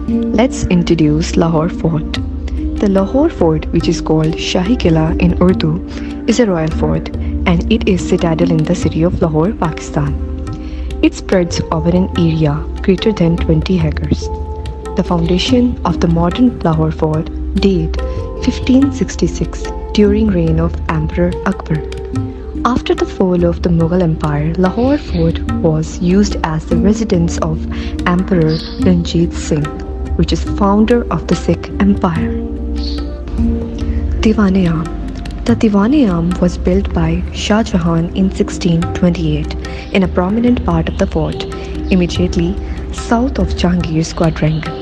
Let's introduce Lahore Fort. The Lahore Fort, which is called Shahi Qila in Urdu, is a royal fort and it is citadel in the city of Lahore, Pakistan. It spreads over an area greater than 20 acres. The foundation of the modern Lahore Fort date 1566 during reign of Emperor Akbar. After the fall of the Mughal Empire, Lahore Fort was used as the residence of Emperor Ranjit Singh, which is founder of the Sikh Empire. Diwan-e-Aam. The Diwan-e-Aam was built by Shah Jahan in 1628 in a prominent part of the fort, immediately south of Jahangir's quadrangle.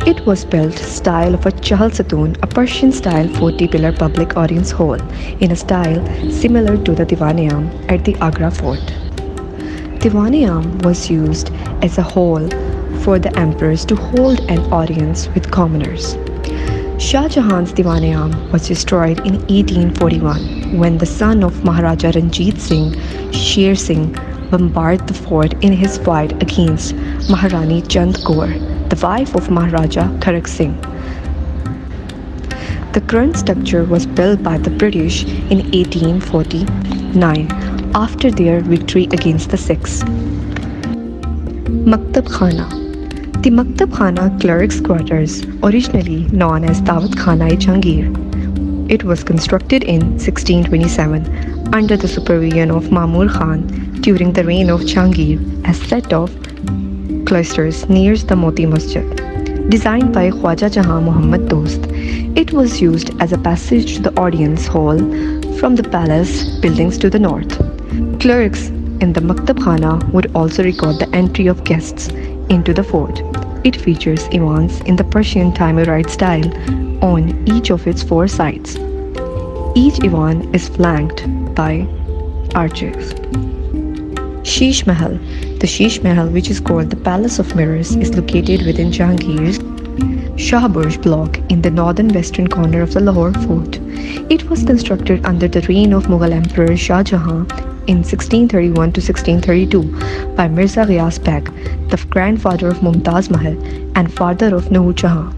It was built style of a Chahal Satoon, a Persian-style 40-pillar public audience hall, in a style similar to the Diwan-e-Aam at the Agra fort. Diwan-e-Aam was used as a hall for the emperors to hold an audience with commoners. Shah Jahan's Diwan-e-Aam was destroyed in 1841 when the son of Maharaja Ranjit Singh, Sher Singh, bombarded the fort in his fight against Maharani Chand Kaur, the wife of Maharaja Kharak Singh. The current structure was built by the British in 1849 after their victory against the Sikhs. Maktab Khana. The Maktab Khana clerks' quarters, originally known as Dawat Khana-e-Jahangir. It was constructed in 1627 under the supervision of Mamur Khan during the reign of Jahangir as set of cloisters near the Moti Masjid. Designed by Khwaja Jahan Muhammad Dost, it was used as a passage to the audience hall from the palace buildings to the north. Clerks in the Maktab Khana would also record the entry of guests into the fort. It features Ivans in the Persian Timurid style on each of its 4 sides. Each Ivan is flanked by arches. Sheesh Mahal. The Sheesh Mahal, which is called the Palace of Mirrors, is located within Jahangir's Shah Burj block in the northern western corner of the Lahore Fort. It was constructed under the reign of Mughal Emperor Shah Jahan in 1631 to 1632 by Mirza Ghiyas Beg, the grandfather of Mumtaz Mahal and father of Noor Jahan.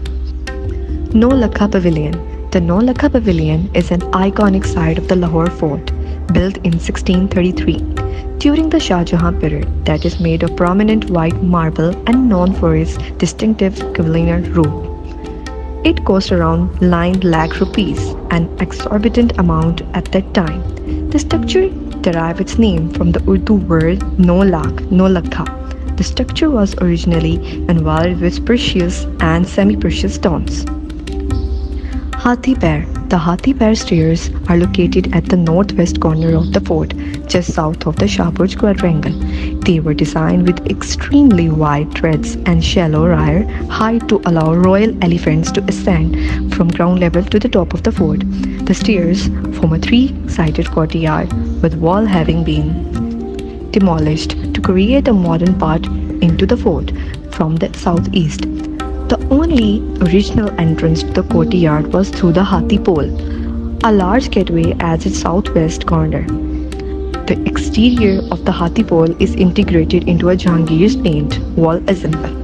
No Lakha Pavilion. The No Lakha Pavilion is an iconic site of the Lahore Fort, built in 1633 during the Shah Jahan period, that is made of prominent white marble and known for its distinctive Cavalier roof. It cost around 9 lakh rupees, an exorbitant amount at that time. The structure derived its name from the Urdu word no lakh, no lakha. The structure was originally involved with precious and semi-precious stones. Hathi Pair. The Hathi Pair stairs are located at the northwest corner of the fort, just south of the Shah Burj quadrangle. They were designed with extremely wide treads and shallow rear height to allow royal elephants to ascend from ground level to the top of the fort. The stairs form a 3-sided courtyard, with wall having been demolished to create a modern path into the fort from the southeast. The only original entrance to the courtyard was through the Hathi Pole, a large gateway at its southwest corner. The exterior of the Hathi Pole is integrated into a Jahangir's paint wall ensemble.